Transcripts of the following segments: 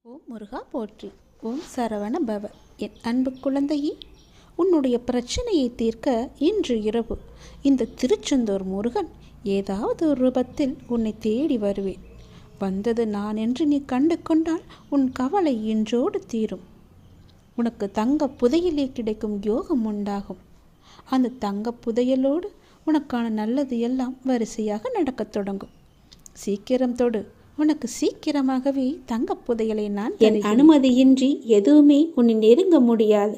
ஓம் முருகா போற்றி. ஓம் சரவண பவ. என் அன்பு குழந்தையே, உன்னுடைய பிரச்சனையை தீர்க்க இன்று இரவு இந்த திருச்செந்தூர் முருகன் ஏதாவது ஒரு ரூபத்தில் உன்னை தேடி வருவேன். வந்தது நான் என்று நீ கண்டு கொண்டால் உன் கவலை இன்றோடு தீரும். உனக்கு தங்க புதையலே கிடைக்கும் யோகம் உண்டாகும். அந்த தங்க புதையலோடு உனக்கான நல்லது எல்லாம் வரிசையாக நடக்கத் தொடங்கும். சீக்கிரம் தொடு, உனக்கு சீக்கிரமாகவே தங்கப் புதையலை நான் என் அனுமதியின்றி எதுவுமே உன்னை நெருங்க முடியாது.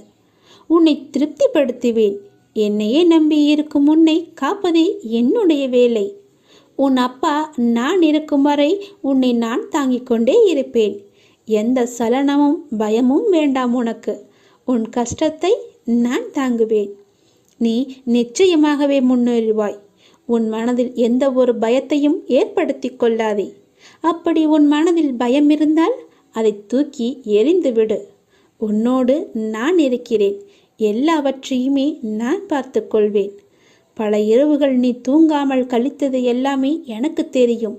உன்னை திருப்திப்படுத்துவேன். என்னையே நம்பி இருக்கும் உன்னை காப்பதே என்னுடைய வேலை. உன் அப்பா நான் இருக்கும் வரை உன்னை நான் தாங்கிக் கொண்டே இருப்பேன். எந்த சலனமும் பயமும் வேண்டாம் உனக்கு. உன் கஷ்டத்தை நான் தாங்குவேன். நீ நிச்சயமாகவே முன்னேறுவாய். உன் மனதில் எந்த ஒரு பயத்தையும் ஏற்படுத்தி கொள்ளாதே. அப்படி உன் மனதில் பயம் இருந்தால் அதை தூக்கி எறிந்துவிடு. உன்னோடு நான் இருக்கிறேன். எல்லாவற்றையுமே நான் பார்த்து கொள்வேன். பல இரவுகள் நீ தூங்காமல் கழித்தது எல்லாமே எனக்கு தெரியும்.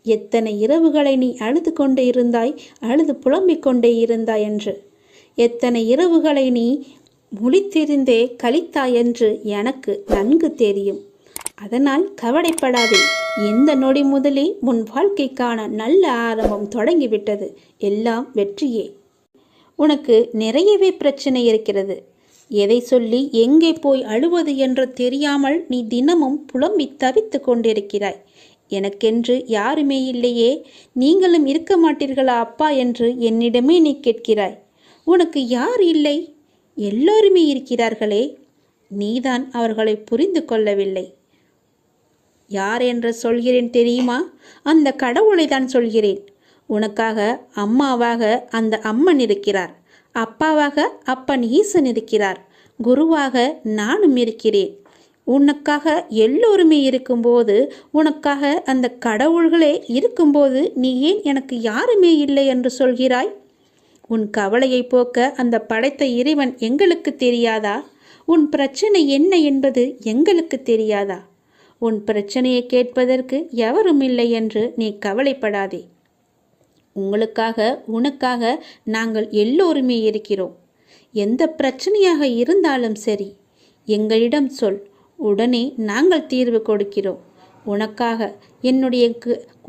எத்தனை இரவுகளை நீ அழுது கொண்டே இருந்தாய், அழுது புலம்பிக் கொண்டே இருந்தாய் என்று. எத்தனை இரவுகளை நீ முழித்திருந்தே கழித்தாய் என்று எனக்கு நன்கு தெரியும். அதனால் கவலைப்படாதே. இந்த நொடி முதலே உன் வாழ்க்கைக்கான நல்ல ஆரம்பம் தொடங்கிவிட்டது. எல்லாம் வெற்றியே. உனக்கு நிறையவே பிரச்சனை இருக்கிறது. எதை சொல்லி எங்கே போய் அழுவது என்று தெரியாமல் நீ தினமும் புலம்பி தவித்து கொண்டிருக்கிறாய். எனக்கென்று யாருமே இல்லையே, நீங்களும் இருக்க மாட்டீர்களா அப்பா என்று என்னிடமே நீ கேட்கிறாய். உனக்கு யார் இல்லை? எல்லோருமே இருக்கிறார்களே. நீதான் அவர்களை புரிந்து கொள்ளவில்லை. யார் என்று சொல்கிறேன் தெரியுமா? அந்த கடவுளை தான் சொல்கிறேன். உனக்காக அம்மாவாக அந்த அம்மன் இருக்கிறார். அப்பாவாக அப்பன் ஈசன் இருக்கிறார். குருவாக நானும் இருக்கிறேன். உனக்காக எல்லோருமே இருக்கும்போது, உனக்காக அந்த கடவுள்களே இருக்கும்போது நீ ஏன் எனக்கு யாருமே இல்லை என்று சொல்கிறாய்? உன் கவலையை போக்க அந்த படைத்த இறைவன் எங்களுக்கு தெரியாதா? உன் பிரச்சனை என்ன என்பது எங்களுக்கு தெரியாதா? உன் பிரச்சனையை கேட்பதற்கு எவரும் இல்லை என்று நீ கவலைப்படாதே. உங்களுக்காக உனக்காக நாங்கள் எல்லோருமே இருக்கிறோம். எந்த பிரச்சனையாக இருந்தாலும் சரி, எங்களிடம் சொல். உடனே நாங்கள் தீர்வு கொடுக்கிறோம். உனக்காக, என்னுடைய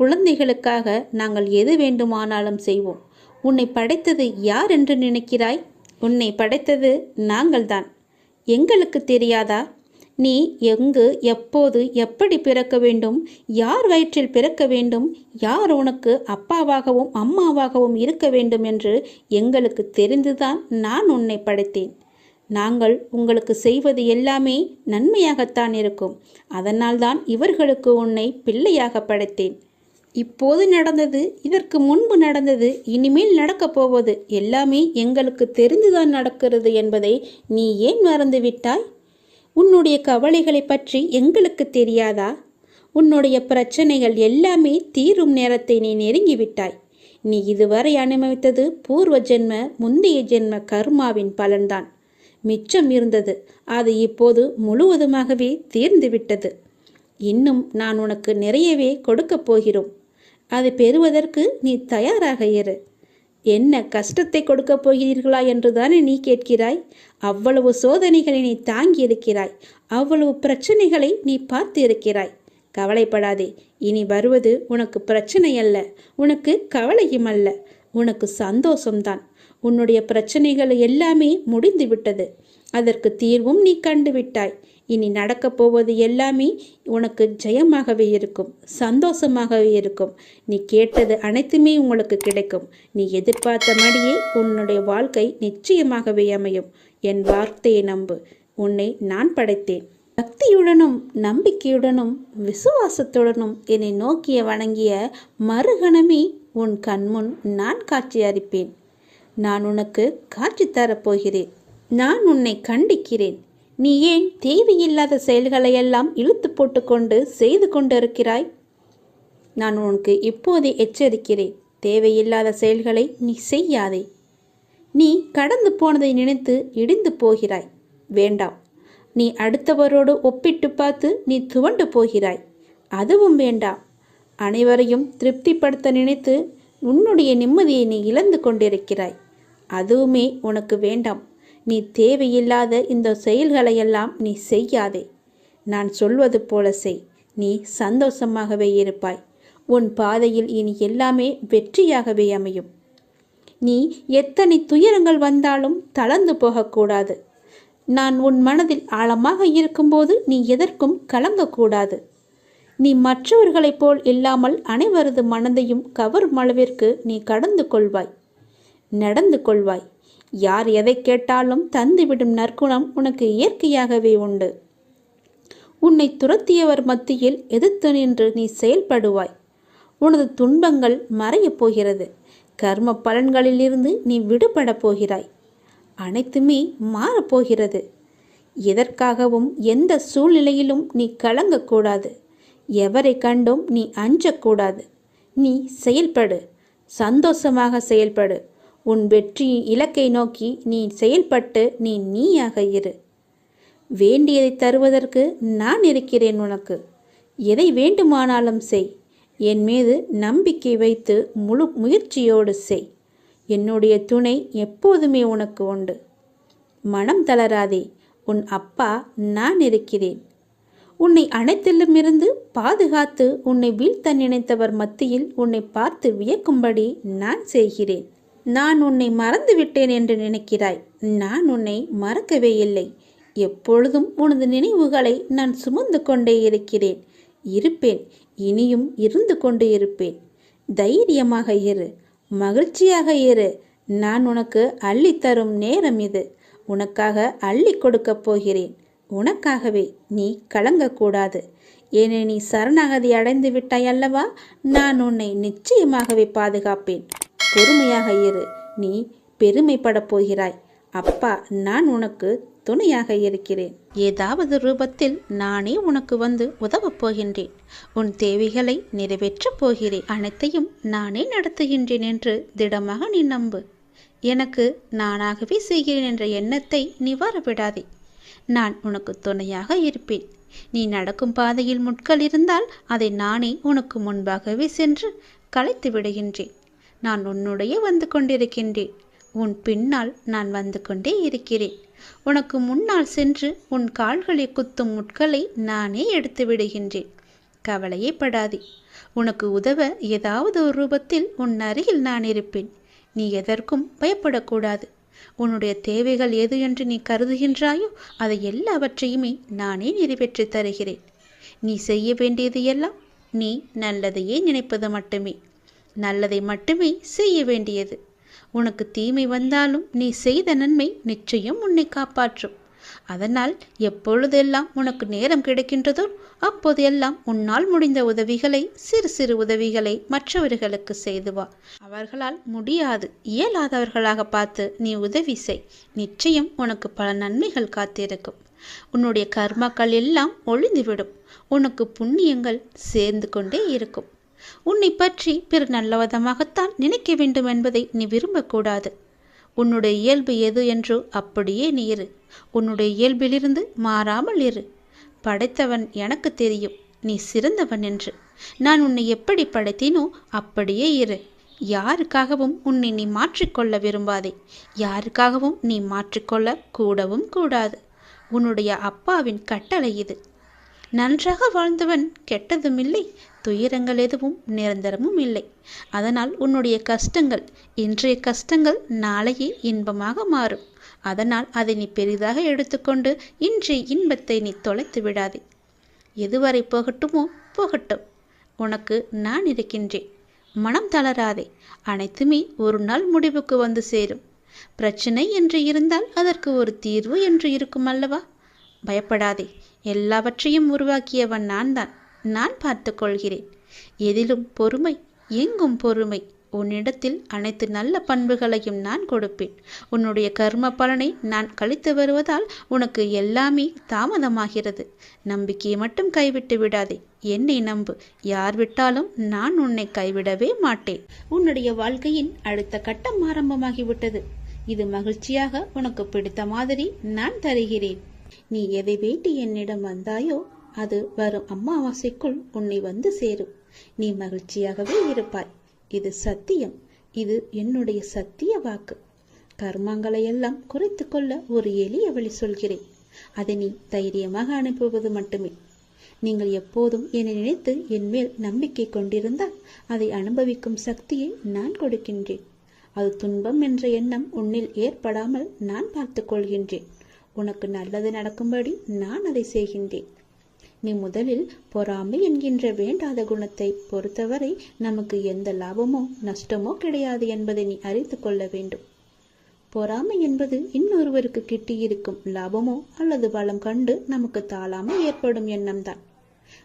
குழந்தைகளுக்காக நாங்கள் எது வேண்டுமானாலும் செய்வோம். உன்னை படைத்தது யார் என்று நினைக்கிறாய்? உன்னை படைத்தது நாங்கள்தான். எங்களுக்கு தெரியாதா? நீ எங்கு, எப்போது, எப்படி பிறக்க வேண்டும், யார் வயிற்றில் பிறக்க வேண்டும், யார் உனக்கு அப்பாவாகவும் அம்மாவாகவும் இருக்க வேண்டும் என்று எங்களுக்கு தெரிந்துதான் நான் உன்னை படைத்தேன். நாங்கள் உங்களுக்கு செய்வது எல்லாமே நன்மையாகத்தான் இருக்கும். அதனால்தான் இவர்களுக்கு உன்னை பிள்ளையாக படைத்தேன். இப்போது நடந்தது, இதற்கு முன்பு நடந்தது, இனிமேல் நடக்கப் போவது எல்லாமே எங்களுக்கு தெரிந்துதான் நடக்கிறது என்பதை நீ ஏன் மறந்துவிட்டாய்? உன்னுடைய கவலைகளை பற்றி எங்களுக்கு தெரியாதா? உன்னுடைய பிரச்சனைகள் எல்லாமே தீரும் நேரத்தை நீ நெருங்கிவிட்டாய். நீ இதுவரை அனுபவித்தது பூர்வ ஜென்ம, முந்தைய ஜென்ம கர்மாவின் பலன்தான். மிச்சம் இருந்தது. அது இப்போது முழுவதுமாகவே தீர்ந்துவிட்டது. இன்னும் நான் உனக்கு நிறையவே கொடுக்கப் போகிறோம். அதை பெறுவதற்கு நீ தயாராக இரு. என்ன கஷ்டத்தை கொடுக்கப் போகிறீர்களா என்று தானே நீ கேட்கிறாய்? அவ்வளவு சோதனைகளை நீ தாங்கி இருக்கிறாய். அவ்வளவு பிரச்சனைகளை நீ பார்த்து இருக்கிறாய். கவலைப்படாதே. இனி வருவது உனக்கு பிரச்சனை அல்ல, உனக்கு கவலையும் அல்ல, உனக்கு சந்தோஷம்தான். உன்னுடைய பிரச்சனைகள் எல்லாமே முடிந்து விட்டது. அதற்கு தீர்வும் நீ கண்டுவிட்டாய். இனி நடக்கப் போவது எல்லாமே உனக்கு ஜெயமாகவே இருக்கும், சந்தோஷமாகவே இருக்கும். நீ கேட்டது அனைத்துமே உங்களுக்கு கிடைக்கும். நீ எதிர்பார்த்தபடியே உன்னுடைய வாழ்க்கை நிச்சயமாகவே அமையும். என் வார்த்தையை நம்பு. உன்னை நான் படைத்தேன். பக்தியுடனும் நம்பிக்கையுடனும் விசுவாசத்துடனும் என்னை நோக்கிய வணங்கிய மறுகணமே உன் கண்முன் நான் காட்சி அளிப்பேன். நான் உனக்கு காட்சி தரப்போகிறேன். நான் உன்னை கண்டிக்கிறேன். நீ ஏன் தேவையில்லாத செயல்களையெல்லாம் இழுத்து போட்டுக்கொண்டு செய்து கொண்டிருக்கிறாய்? நான் உனக்கு இப்போதே எச்சரிக்கிறேன். தேவையில்லாத செயல்களை நீ செய்யாதே. நீ கடந்து போனதை நினைத்து இடிந்து போகிறாய். வேண்டாம். நீ அடுத்தவரோடு ஒப்பிட்டு பார்த்து நீ துவண்டு போகிறாய். அதுவும் வேண்டாம். அனைவரையும் திருப்திப்படுத்த நினைத்து உன்னுடைய நிம்மதியை நீ இழந்து கொண்டிருக்கிறாய். அதுவுமே உனக்கு வேண்டாம். நீ தேவையில்லாத இந்த செயல்களையெல்லாம் நீ செய்யாதே. நான் சொல்வது போல செய். நீ சந்தோஷமாகவே இருப்பாய். உன் பாதையில் இனி எல்லாமே வெற்றியாகவே அமையும். நீ எத்தனை துயரங்கள் வந்தாலும் தளர்ந்து போகக்கூடாது. நான் உன் மனதில் ஆழமாக இருக்கும்போது நீ எதற்கும் கலங்கக்கூடாது. நீ மற்றவர்களைப் போல் இல்லாமல் அனைவரது மனதையும் கவரும் அளவிற்கு நீ நடந்து கொள்வாய். யார் எதை கேட்டாலும் தந்துவிடும் நற்குணம் உனக்கு இயற்கையாகவே உண்டு. உன்னை துரத்தியவர் மத்தியில் எதிர்த்து நின்று நீ செயல்படுவாய். உனது துன்பங்கள் மறையப் போகிறது. கர்ம பலன்களிலிருந்து நீ விடுபட போகிறாய். அனைத்துமே மாறப்போகிறது. எதற்காகவும் எந்த சூழ்நிலையிலும் நீ கலங்கக்கூடாது. எவரை கண்டும் நீ அஞ்சக்கூடாது. நீ செயல்படு, சந்தோஷமாக செயல்படு. உன் வெற்றி இலக்கை நோக்கி நீ செயல்பட்டு நீயாக இரு. வேண்டியதை தருவதற்கு நான் இருக்கிறேன் உனக்கு. எதை வேண்டுமானாலும் செய். என் மீது நம்பிக்கை வைத்து முழு முயற்சியோடு செய். என்னுடைய துணை எப்போதுமே உனக்கு உண்டு. மனம் தளராதே. உன் அப்பா நான் இருக்கிறேன். உன்னை அனைத்திலுமிருந்து பாதுகாத்து உன்னை வீழ்த்த நினைத்தவர் மத்தியில் உன்னை பார்த்து வியக்கும்படி நான் செய்கிறேன். நான் உன்னை மறந்து விட்டேன் என்று நினைக்கிறாய். நான் உன்னை மறக்கவே இல்லை. எப்பொழுதும் உனது நினைவுகளை நான் சுமந்து கொண்டே இருக்கிறேன். இருப்பேன். இனியும் இருந்து கொண்டு இருப்பேன். தைரியமாக இரு. மகிழ்ச்சியாக இரு. நான் உனக்கு அள்ளித்தரும் நேரம் இது. உனக்காக அள்ளி கொடுக்கப் போகிறேன். உனக்காகவே. நீ கலங்கக்கூடாது. ஏனே நீ சரணாகதி அடைந்து விட்டாய் அல்லவா? நான் உன்னை நிச்சயமாகவே பாதுகாப்பேன். பொறுமையாக இரு. நீ பெருமைப்படப் போகிறாய். அப்பா நான் உனக்கு துணையாக இருக்கிறேன். ஏதாவது ரூபத்தில் நானே உனக்கு வந்து உதவப் போகின்றேன். உன் தேவைகளை நிறைவேற்றப் போகிறேன். அனைத்தையும் நானே நடத்துகின்றேன் என்று திடமாக நீ நம்பு. எனக்கு நானாகவே செய்கிறேன் என்ற எண்ணத்தை நீ வரவிடாதே. நான் உனக்கு துணையாக இருப்பேன். நீ நடக்கும் பாதையில் முட்கள் இருந்தால் அதை நானே உனக்கு முன்பாகவே சென்று களைத்து விடுகின்றேன். நான் உன்னுடைய வந்து கொண்டிருக்கின்றேன். உன் பின்னால் நான் வந்து கொண்டே இருக்கிறேன். உனக்கு முன்னால் சென்று உன் கால்களை குத்தும் முட்களை நானே எடுத்து விடுகின்றேன். கவலையே படாதே. உனக்கு உதவ ஏதாவது ஒரு ரூபத்தில் உன் அருகில் நான் இருப்பேன். நீ எதற்கும் பயப்படக்கூடாது. உன்னுடைய தேவைகள் எது என்று நீ கருதுகின்றாயோ அதை எல்லாவற்றையுமே நானே நிறைவேற்றி தருகிறேன். நீ செய்ய வேண்டியது எல்லாம் நீ நல்லதையே நினைப்பது மட்டுமே. நல்லதை மட்டுமே செய்ய வேண்டியது. உனக்கு தீமை வந்தாலும் நீ செய்த நன்மை நிச்சயம் உன்னை காப்பாற்றும். அதனால் எப்பொழுதெல்லாம் உனக்கு நேரம் கிடைக்கின்றதோ அப்போதெல்லாம் உன்னால் முடிந்த உதவிகளை, சிறு சிறு உதவிகளை மற்றவர்களுக்கு செய்து வா. அவர்களால் முடியாது, இயலாதவர்களாக பார்த்து நீ உதவி செய். நிச்சயம் உனக்கு பல நன்மைகள் காத்திருக்கும். உன்னுடைய கர்மாக்கள் எல்லாம் ஒழிந்துவிடும். உனக்கு புண்ணியங்கள் சேர்ந்து கொண்டே இருக்கும். உன்னை பற்றி பிறர் நல்லவிதமாகத்தான் நினைக்க வேண்டும் என்பதை நீ விரும்பக்கூடாது. உன்னுடைய இயல்பு எது என்றோ அப்படியே நீ இரு. உன்னுடைய இயல்பிலிருந்து மாறாமல் இரு. படைத்தவன் எனக்கு தெரியும் நீ சிறந்தவன் என்று. நான் உன்னை எப்படி படைத்தேனோ அப்படியே இரு. யாருக்காகவும் உன்னை நீ மாற்றிக்கொள்ள விரும்பாதே. யாருக்காகவும் நீ மாற்றிக்கொள்ள கூடவும் கூடாது. உன்னுடைய அப்பாவின் கட்டளை இது. நன்றாக வாழ்ந்தவன் கெட்டதும் இல்லை, துயரங்கள் எதுவும் நிரந்தரமும் இல்லை. அதனால் உன்னுடைய கஷ்டங்கள், இன்றைய கஷ்டங்கள் நாளையே இன்பமாக மாறும். அதனால் அதை நீ பெரிதாக எடுத்துக்கொண்டு இன்றைய இன்பத்தை நீ தொலைத்து விடாதே. எதுவரை போகட்டுமோ போகட்டும். உனக்கு நான் இருக்கின்றேன். மனம் தளராதே. அனைத்துமே ஒரு நாள் முடிவுக்கு வந்து சேரும். பிரச்சனை என்று இருந்தால் அதற்கு ஒரு தீர்வு என்று இருக்கும் அல்லவா? பயப்படாதே. எல்லாவற்றையும் உருவாக்கியவன் நான் தான். நான் பார்த்து கொள்கிறேன். எதிலும் பொறுமை, எங்கும் பொறுமை. உன்னிடத்தில் அனைத்து நல்ல பண்புகளையும் நான் கொடுப்பேன். உன்னுடைய கர்ம பலனை நான் கழித்து வருவதால் உனக்கு எல்லாமே தாமதமாகிறது. நம்பிக்கையை மட்டும் கைவிட்டு விடாதே. என்னை நம்பு. யார் விட்டாலும் நான் உன்னை கைவிடவே மாட்டேன். உன்னுடைய வாழ்க்கையின் அடுத்த கட்டம் ஆரம்பமாகிவிட்டது. இது மகிழ்ச்சியாக உனக்கு பிடித்த மாதிரி நான் தருகிறேன். நீ எதை வேண்டி என்னிடம் வந்தாயோ அது வரும் அமாவாசைக்குள் உன்னை வந்து சேரும். நீ மகிழ்ச்சியாகவே இருப்பாய். இது சத்தியம். இது என்னுடைய சத்திய வாக்கு. கர்மங்களை எல்லாம் குறைத்து கொள்ள ஒரு எளிய வழி சொல்கிறேன். அதை நீ தைரியமாக அனுப்புவது மட்டுமே. நீங்கள் எப்போதும் என்னை நினைத்து என் மேல் நம்பிக்கை கொண்டிருந்தால் அதை அனுபவிக்கும் சக்தியை நான் கொடுக்கின்றேன். அது துன்பம் என்ற எண்ணம் உன்னில் ஏற்படாமல் நான் பார்த்து கொள்கின்றேன். உனக்கு நல்லது நடக்கும்படி நான் அதை செய்கின்றேன். நீ முதலில் பொறாமை என்கின்ற வேண்டாத குணத்தை பொறுத்தவரை நமக்கு எந்த லாபமோ நஷ்டமோ கிடையாது என்பதை நீ அறிந்து கொள்ள வேண்டும். பொறாமை என்பது இன்னொருவருக்கு கிட்டியிருக்கும் லாபமோ அல்லது பலம் கண்டு நமக்கு தாழாமல் ஏற்படும் எண்ணம்தான்.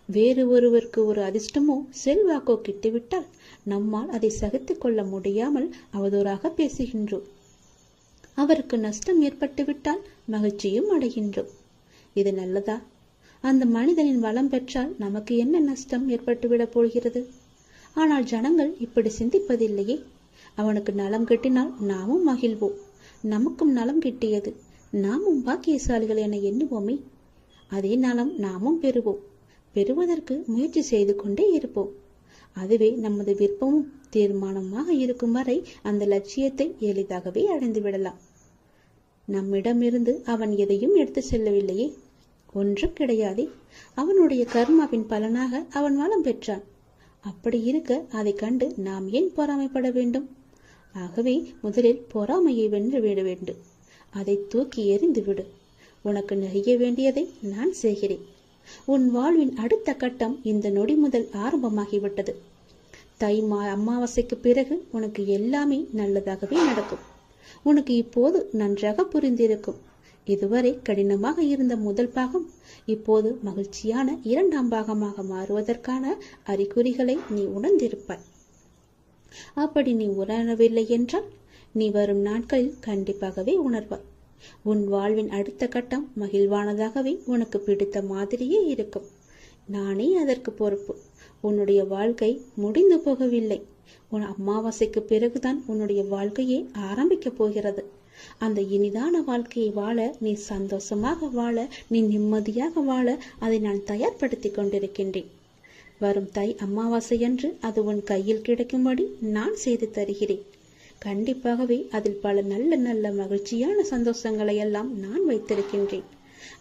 வேறு ஒருவருக்கு ஒரு அதிர்ஷ்டமோ செல்வாக்கோ கிட்டிவிட்டால் நம்மால் அதை சகித்து கொள்ள முடியாமல் அவதூறாக பேசுகின்றோம். அவருக்கு நஷ்டம் ஏற்பட்டுவிட்டால் மகிழ்ச்சியும் அடைகின்றோம். இது நல்லதா? அந்த மனிதனின் வளம் பெற்றால் நமக்கு என்ன நஷ்டம் ஏற்பட்டுவிடப் போகிறது? ஆனால் ஜனங்கள் இப்படி சிந்திப்பதில்லையே. அவனுக்கு நலம் கிட்டினால் நாமும் மகிழ்வோம். நமக்கும் நலம் கிட்டியது, நாமும் பாக்கியசாலிகள் என எண்ணுவோமே. அதே நலம் நாமும் பெறுவோம். பெறுவதற்கு முயற்சி செய்து கொண்டே இருப்போம். அதுவே நமது விருப்பமும் தீர்மானமாக இருக்கும் வரை அந்த லட்சியத்தை எளிதாகவே அடைந்து விடலாம். நம்மிடமிருந்து அவன் எதையும் எடுத்து செல்லவில்லையே, ஒன்றும் கிடையாதே. அவனுடைய கர்மாவின் பலனாக அவன் வளம் பெற்றான். அப்படி இருக்க அதை கண்டு நாம் ஏன் பொறாமைப்பட வேண்டும்? ஆகவே முதலில் பொறாமையை வென்று விட வேண்டும். அதை தூக்கி எறிந்து விடு. உனக்கு நெகிய வேண்டியதை நான் செய்கிறேன். உன் வாழ்வின் அடுத்த கட்டம் இந்த நொடி முதல் ஆரம்பமாகிவிட்டது. அமாவாசைக்கு பிறகு உனக்கு எல்லாமே நல்லதாகவே நடக்கும். உனக்கு இப்போது நன்றாக புரிந்திருக்கும். இதுவரை கடினமாக இருந்த முதல் பாகம் இப்போது மகிழ்ச்சியான இரண்டாம் பாகமாக மாறுவதற்கான அறிகுறிகளை நீ உணர்ந்திருப்பாய். அப்படி நீ உணரவில்லை என்றால் நீ வரும் நாட்களில் கண்டிப்பாகவே உணர்வாய். உன் வாழ்வின் அடுத்த கட்டம் மகிழ்வானதாகவே உனக்கு பிடித்த மாதிரியே இருக்கும். நானே அதற்கு பொறுப்பு. உன்னுடைய வாழ்க்கை முடிந்து போகவில்லை. உன் அமாவாசைக்கு பிறகுதான் உன்னுடைய வாழ்க்கையே ஆரம்பிக்கப் போகிறது. அந்த இனிதான வாழ்க்கையை வாழ, நீ சந்தோஷமாக வாழ, நீ நிம்மதியாக வாழ அதை நான் தயார்படுத்தி கொண்டிருக்கின்றேன். வரும் தை அமாவாசை அன்று அது உன் கையில் கிடைக்கும்படி நான் செய்து தருகிறேன். கண்டிப்பாகவே அதில் பல நல்ல நல்ல மகிழ்ச்சியான சந்தோஷங்களை எல்லாம் நான் வைத்திருக்கின்றேன்.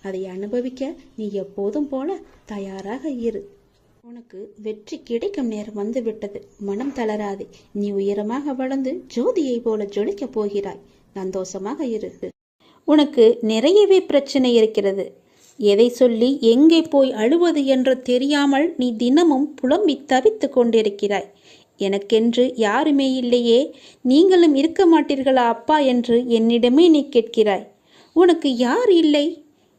அதை அனுபவிக்க நீ எப்போதும் போல தயாராக இரு. உனக்கு வெற்றி கிடைக்கும் நேரம் வந்துவிட்டது. மனம் தளராதே. நீ உயரமாக வளர்ந்து ஜோதியை போல ஜொலிக்கப் போகிறாய். சந்தோஷமாக இரு. உனக்கு நிறையவே பிரச்சனை இருக்கிறது. எதை சொல்லி எங்கே போய் அழுவது என்று தெரியாமல் நீ தினமும் புலம்பி தவித்து கொண்டிருக்கிறாய். எனக்கென்று யாருமே இல்லையே, நீங்களும் இருக்க மாட்டீர்களா அப்பா என்று என்னிடமே நீ கேட்கிறாய். உனக்கு யார் இல்லை?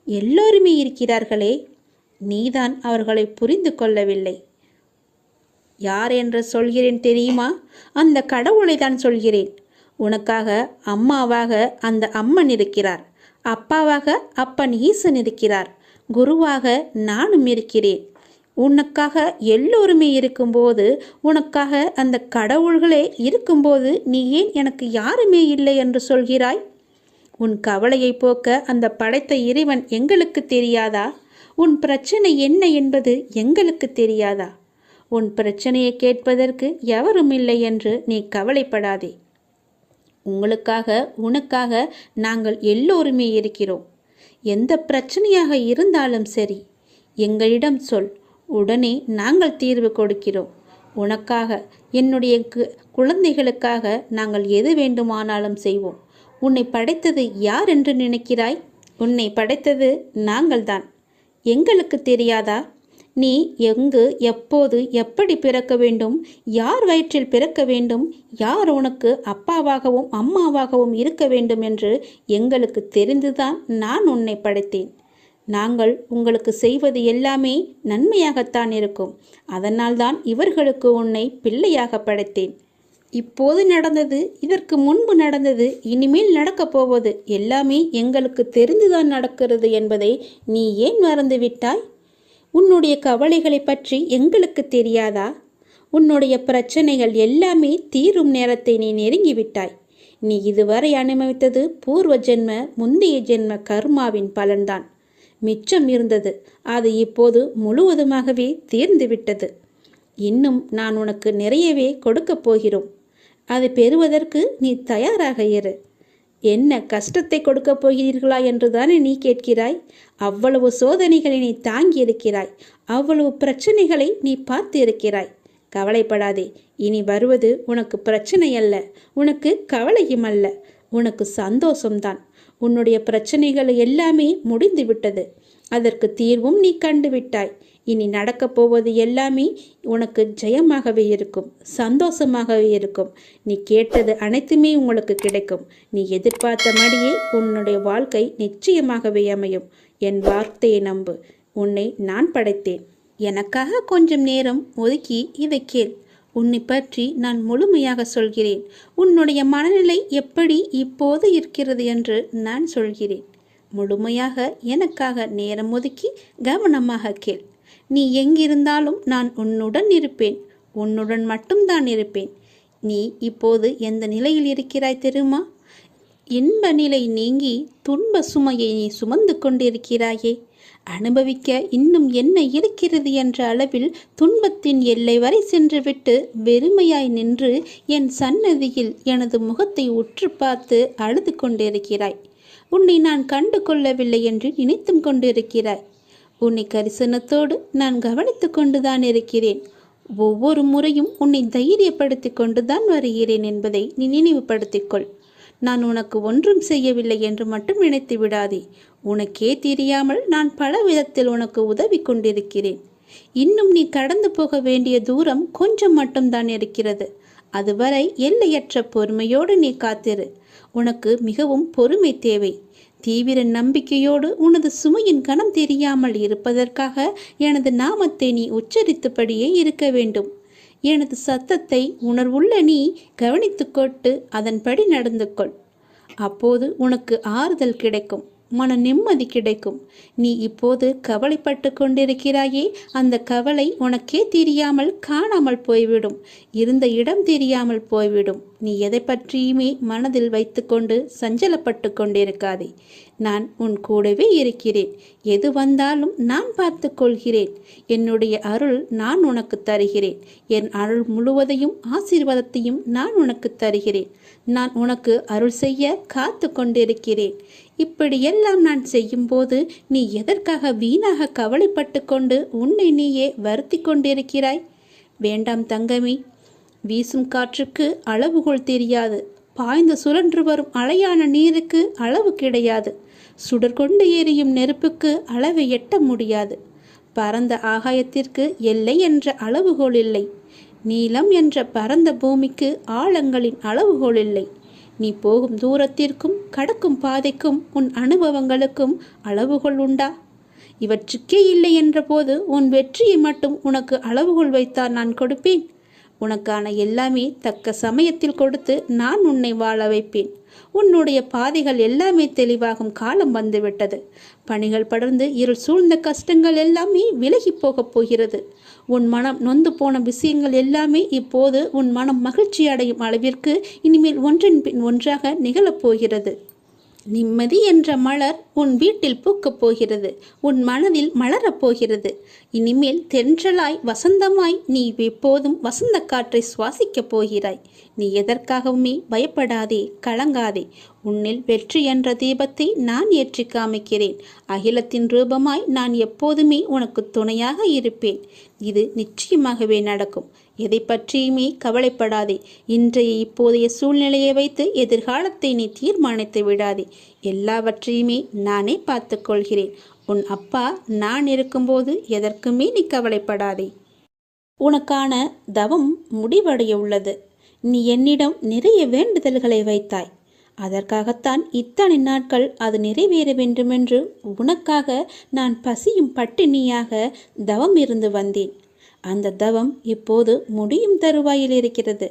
எல்லோருமே இருக்கிறார்களே. நீதான் அவர்களை புரிந்து கொள்ளவில்லை. யார் என்று சொல்கிறேன் தெரியுமா? அந்த கடவுளை தான் சொல்கிறேன். உனக்காக அம்மாவாக அந்த அம்மன் இருக்கிறார். அப்பாவாக அப்பன் ஈசன் இருக்கிறார். குருவாக நானும் இருக்கிறேன். உனக்காக எல்லோருமே இருக்கும்போது, உனக்காக அந்த கடவுள்களே இருக்கும்போது நீ ஏன் எனக்கு யாருமே இல்லை என்று சொல்கிறாய்? உன் கவலையை போக்க அந்த படைத்த இறைவன் எங்களுக்கு தெரியாதா? உன் பிரச்சனை என்ன என்பது எங்களுக்கு தெரியாதா? உன் பிரச்சனையை கேட்பதற்கு எவரும் இல்லை என்று நீ கவலைப்படாதே. உங்களுக்காக உனக்காக நாங்கள் எல்லோருமே இருக்கிறோம். எந்த பிரச்சனையாக இருந்தாலும் சரி எங்களிடம் சொல். உடனே நாங்கள் தீர்வு கொடுக்கிறோம். உனக்காக, என்னுடைய குழந்தைகளுக்காக நாங்கள் எது வேண்டுமானாலும் செய்வோம். உன்னை படைத்தது யார் என்று நினைக்கிறாய்? உன்னை படைத்தது நாங்கள்தான். எங்களுக்கு தெரியாதா? நீ எங்கு, எப்போது, எப்படி பிறக்க வேண்டும், யார் வயிற்றில் பிறக்க வேண்டும், யார் உனக்கு அப்பாவாகவும் அம்மாவாகவும் இருக்க வேண்டும் என்று எங்களுக்கு தெரிந்துதான் நான் உன்னை படைத்தேன். நாங்கள் உங்களுக்கு செய்வது எல்லாமே நன்மையாகத்தான் இருக்கும். அதனால்தான் இவர்களுக்கு உன்னை பிள்ளையாக படைத்தேன். இப்போது நடந்தது, இதற்கு முன்பு நடந்தது, இனிமேல் நடக்கப் போவது எல்லாமே எங்களுக்கு தெரிந்துதான் நடக்கிறது என்பதை நீ ஏன் மறந்துவிட்டாய்? உன்னுடைய கவலைகளை பற்றி எங்களுக்கு தெரியாதா? உன்னுடைய பிரச்சனைகள் எல்லாமே தீரும் நேரத்தை நீ நெருங்கிவிட்டாய். நீ இதுவரை அனுபவித்தது பூர்வ ஜென்ம, முந்தைய ஜென்ம கர்மாவின் பலன்தான். மிச்சம் இருந்தது. அது இப்போது முழுவதுமாகவே தீர்ந்துவிட்டது. இன்னும் நான் உனக்கு நிறையவே கொடுக்கப் போகிறோம். அதை பெறுவதற்கு நீ தயாராக இரு. என்ன கஷ்டத்தை கொடுக்கப் போகிறீர்களா என்று தானே நீ கேட்கிறாய்? அவ்வளவு சோதனைகளை நீ தாங்கி இருக்கிறாய், அவ்வளவு பிரச்சனைகளை நீ பார்த்து இருக்கிறாய். கவலைப்படாதே. இனி வருவது உனக்கு பிரச்சனை அல்ல, உனக்கு கவலையும் அல்ல, உனக்கு சந்தோஷம்தான். உன்னுடைய பிரச்சனைகள் எல்லாமே முடிந்து விட்டது. அதற்கு தீர்வும் நீ கண்டுவிட்டாய். இனி நடக்கப் போவது எல்லாமே உனக்கு ஜெயமாகவே இருக்கும், சந்தோஷமாகவே இருக்கும். நீ கேட்டது அனைத்துமே உங்களுக்கு கிடைக்கும். நீ எதிர்பார்த்த மாதிரியே உன்னுடைய வாழ்க்கை நிச்சயமாகவே அமையும். என் வார்த்தையை நம்பு. உன்னை நான் படைத்தேன். எனக்காக கொஞ்சம் நேரம் ஒதுக்கி இதை கேள். உன்னை பற்றி நான் முழுமையாக சொல்கிறேன். உன்னுடைய மனநிலை எப்படி இப்போது இருக்கிறது என்று நான் சொல்கிறேன். முழுமையாக எனக்காக நேரம் ஒதுக்கி கவனமாக கேள். நீ எங்கிருந்தாலும் நான் உன்னுடன் இருப்பேன். உன்னுடன் மட்டும்தான் இருப்பேன். நீ இப்போது எந்த நிலையில் இருக்கிறாய் தெரியுமா? இன்ப நிலை நீங்கி துன்ப சுமையை நீ சுமந்து கொண்டிருக்கிறாயே. அனுபவிக்க இன்னும் என்ன இருக்கிறது என்ற அளவில் துன்பத்தின் எல்லை வரை சென்றுவிட்டு வெறுமையாய் நின்று என் சன்னதியில் எனது முகத்தை உற்று பார்த்து அழுது கொண்டிருக்கிறாய். உன்னை நான் கண்டு கொள்ளவில்லை என்று நினைத்தும் கொண்டிருக்கிறாய். உன்னை கரிசனத்தோடு நான் கவனித்து கொண்டுதான் இருக்கிறேன். ஒவ்வொரு முறையும் உன்னை தைரியப்படுத்தி கொண்டுதான் வருகிறேன் என்பதை நீ நினைவுபடுத்திக்கொள். நான் உனக்கு ஒன்றும் செய்யவில்லை என்று மட்டும் நினைத்து விடாதே. உனக்கே தெரியாமல் நான் பல விதத்தில் உனக்கு உதவி கொண்டிருக்கிறேன். இன்னும் நீ கடந்து போக வேண்டிய தூரம் கொஞ்சம் மட்டும்தான் இருக்கிறது. அதுவரை எல்லையற்ற பொறுமையோடு நீ காத்திரு. உனக்கு மிகவும் பொறுமை தேவை. தீவிர நம்பிக்கையோடு உனது சுமையின் கணம் தெரியாமல் இருப்பதற்காக எனது நாமத்தை நீ உச்சரித்தபடியே இருக்க வேண்டும். எனது சத்தத்தை உணர்வுள்ள நீ கவனித்து கொண்டு அதன்படி நடந்து கொள். அப்போது உனக்கு ஆறுதல் கிடைக்கும், மன நிம்மதி கிடைக்கும். நீ இப்போது கவலைப்பட்டு கொண்டிருக்கிறாயே, அந்த கவலை உனக்கே தெரியாமல் காணாமல் போய்விடும். இருந்த இடம் தெரியாமல் போய்விடும். நீ எதை பற்றியுமே மனதில் வைத்துக்கொண்டு சஞ்சலப்பட்டு கொண்டிருக்காதே. நான் உன் கூடவே இருக்கிறேன். எது வந்தாலும் நான் பார்த்து கொள்கிறேன். என்னுடைய அருள் நான் உனக்கு தருகிறேன். என் அருள் முழுவதையும் ஆசீர்வாதத்தையும் நான் உனக்கு தருகிறேன். நான் உனக்கு அருள் செய்ய காத்து கொண்டிருக்கிறேன். இப்படியெல்லாம் நான் செய்யும்போது நீ எதற்காக வீணாக கவலைப்பட்டு கொண்டு உன்னை நீயே வருத்தி கொண்டிருக்கிறாய்? வேண்டாம் தங்கமே. வீசும் காற்றுக்கு அளவுகோல் தெரியாது. பாய்ந்து சுழன்று வரும் அலையான நீருக்கு அளவு கிடையாது. சுடர் கொண்டு எரியும் நெருப்புக்கு அளவை எட்ட முடியாது. பரந்த ஆகாயத்திற்கு எல்லை என்ற அளவுகோல் இல்லை. நீளம் என்ற பரந்த பூமிக்கு ஆழங்களின் அளவுகோல் இல்லை. நீ போகும் தூரத்திற்கும் கடக்கும் பாதைக்கும் உன் அனுபவங்களுக்கும் அளவுகோல் உண்டா? இவற்றுக்கே இல்லை என்ற போது உன் வெற்றியை மட்டும் உனக்கு அளவுகோல் வைத்தால் நான் கொடுப்பேன். உனக்கான எல்லாமே தக்க சமயத்தில் கொடுத்து நான் உன்னை வாழ வைப்பேன். உன்னுடைய பாதைகள் எல்லாமே தெளிவாகும் காலம் வந்துவிட்டது. பணிகள் படர்ந்து இருள் சூழ்ந்த கஷ்டங்கள் எல்லாமே விலகி போகப் போகிறது. உன் மனம் நொந்து போன விஷயங்கள் எல்லாமே இப்போது உன் மனம் மகிழ்ச்சி அடையும் அளவிற்கு இனிமேல் ஒன்றின் பின் ஒன்றாக நிகழப்போகிறது. நிம்மதி என்ற மலர் உன் வீட்டில் பூக்கப் போகிறது. உன் மனதில் மலரப் போகிறது. இனிமேல் தென்றலாய் வசந்தமாய் நீ எப்போதும் வசந்த காற்றை சுவாசிக்கப் போகிறாய். நீ எதற்காகவுமே பயப்படாதே, கலங்காதே. உன்னில் வெற்றி என்ற தீபத்தை நான் ஏற்றி காமிக்கிறேன். அகிலத்தின் ரூபமாய் நான் எப்போதுமே உனக்கு துணையாக இருப்பேன். இது நிச்சயமாகவே நடக்கும். எதை பற்றியுமே கவலைப்படாதே. இன்றைய இப்போதைய சூழ்நிலையை வைத்து எதிர்காலத்தை நீ தீர்மானித்து விடாதே. எல்லாவற்றையுமே நானே பார்த்து கொள்கிறேன். உன் அப்பா நான் இருக்கும்போது எதற்குமே நீ கவலைப்படாதே. உனக்கான தவம் முடிவடைய உள்ளது. நீ என்னிடம் நிறைய வேண்டுதல்களை வைத்தாய். அதற்காகத்தான் இத்தனை நாட்கள் அது நிறைவேற வேண்டுமென்று உனக்காக நான் பசியும் பட்டினியாக தவம் இருந்து வந்தேன். அந்த தவம் இப்போது முடியும் தருவாயில் இருக்கிறது.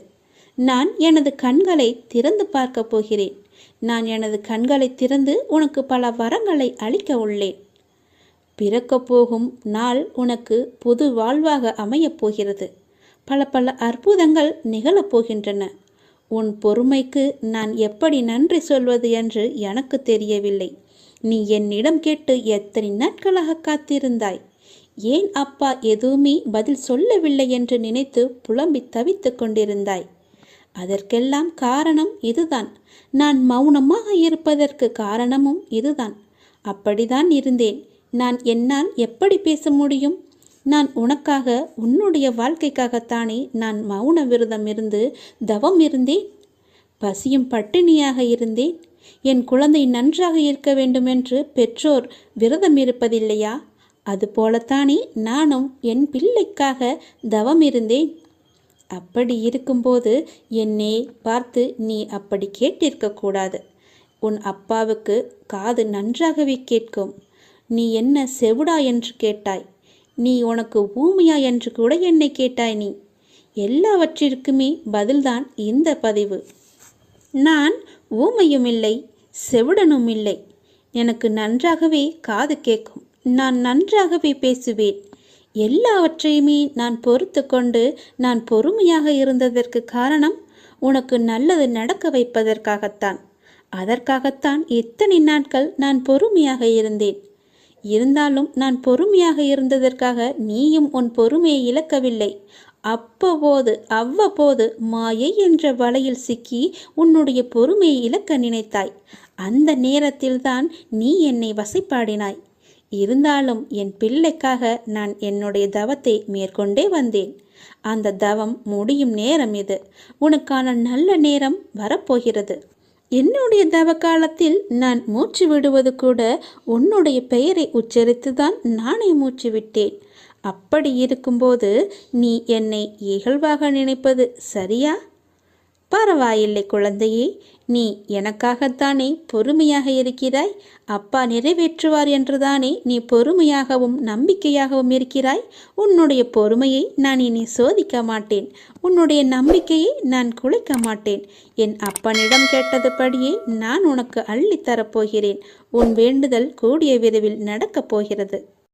நான் எனது கண்களை திறந்து பார்க்க போகிறேன். நான் எனது கண்களை திறந்து உனக்கு பல வரங்களை அளிக்க உள்ளேன். பிறக்கப் போகும் நாள் உனக்கு புது வாழ்வாக அமையப் போகிறது. பல பல அற்புதங்கள் நிகழப்போகின்றன. உன் பொறுமைக்கு நான் எப்படி நன்றி சொல்வது என்று எனக்கு தெரியவில்லை. நீ என்னிடம் கேட்டு எத்தனை நாட்களாக காத்திருந்தாய். ஏன் அப்பா எதுவுமே பதில் சொல்லவில்லை என்று நினைத்து புலம்பி தவித்து கொண்டிருந்தாய். அதற்கெல்லாம் காரணம் இதுதான். நான் மௌனமாக இருப்பதற்கு காரணமும் இதுதான். அப்படிதான் இருந்தேன். என்னால் எப்படி பேச முடியும்? நான் உனக்காக, உன்னுடைய வாழ்க்கைக்காகத்தானே நான் மௌன விரதம் இருந்து தவம் இருந்தேன். பசியும் பட்டினியாக இருந்தேன். என் குழந்தை நன்றாக இருக்க வேண்டுமென்று பெற்றோர் விரதம் இருப்பதில்லையா? அதுபோலத்தானே நானும் என் பிள்ளைக்காக தவம் இருந்தேன். அப்படி இருக்கும்போது என்னை பார்த்து நீ அப்படி கேட்டிருக்கக்கூடாது. உன் அப்பாவுக்கு காது நன்றாகவே கேட்கும். நீ என்ன செவிடா என்று கேட்டாய். நீ உனக்கு ஊமையா என்று கூட என்னை கேட்டாய். நீ எல்லாவற்றிற்குமே பதில்தான் இந்த பதிவு. நான் ஊமையும் இல்லை, செவிடனும் இல்லை. எனக்கு நன்றாகவே காது கேட்கும். நான் நன்றாகவே பேசுவேன். எல்லாவற்றையுமே நான் பொறுத்து கொண்டு நான் பொறுமையாக இருந்ததற்கு காரணம் உனக்கு நல்லது நடக்க வைப்பதற்காகத்தான். அதற்காகத்தான் இத்தனை நாட்கள் நான் பொறுமையாக இருந்தேன். இருந்தாலும் நான் பொறுமையாக இருந்ததற்காக நீயும் உன் பொறுமையை இழக்கவில்லை. அவ்வப்போது மாயை என்ற வலையில் சிக்கி உன்னுடைய பொறுமையை இழக்க நினைத்தாய். அந்த நேரத்தில்தான் நீ என்னை வசைப்பாடினாய். இருந்தாலும் என் பிள்ளைக்காக நான் என்னுடைய தவத்தை மேற்கொண்டே வந்தேன். அந்த தவம் முடியும் நேரம் இது. உனக்கான நல்ல நேரம் வரப்போகிறது. என்னுடைய தவ காலத்தில் நான் மூச்சு விடுவது கூட உன்னுடைய பெயரை உச்சரித்துதான் நானே மூச்சு விட்டேன். அப்படி இருக்கும்போது நீ என்னை இகழ்வாக நினைப்பது சரியா? பரவாயில்லை குழந்தையே, நீ எனக்காகத்தானே பொறுமையாக இருக்கிறாய். அப்பா நிறைவேற்றுவார் என்றுதானே நீ பொறுமையாகவும் நம்பிக்கையாகவும் இருக்கிறாய். உன்னுடைய பொறுமையை நான் இனி சோதிக்க மாட்டேன். உன்னுடைய நம்பிக்கையை நான் குலைக்க மாட்டேன். என் அப்பனிடம் கேட்டதுபடியே நான் உனக்கு அள்ளித்தரப்போகிறேன். உன் வேண்டுதல் கூடிய விரைவில் நடக்கப் போகிறது.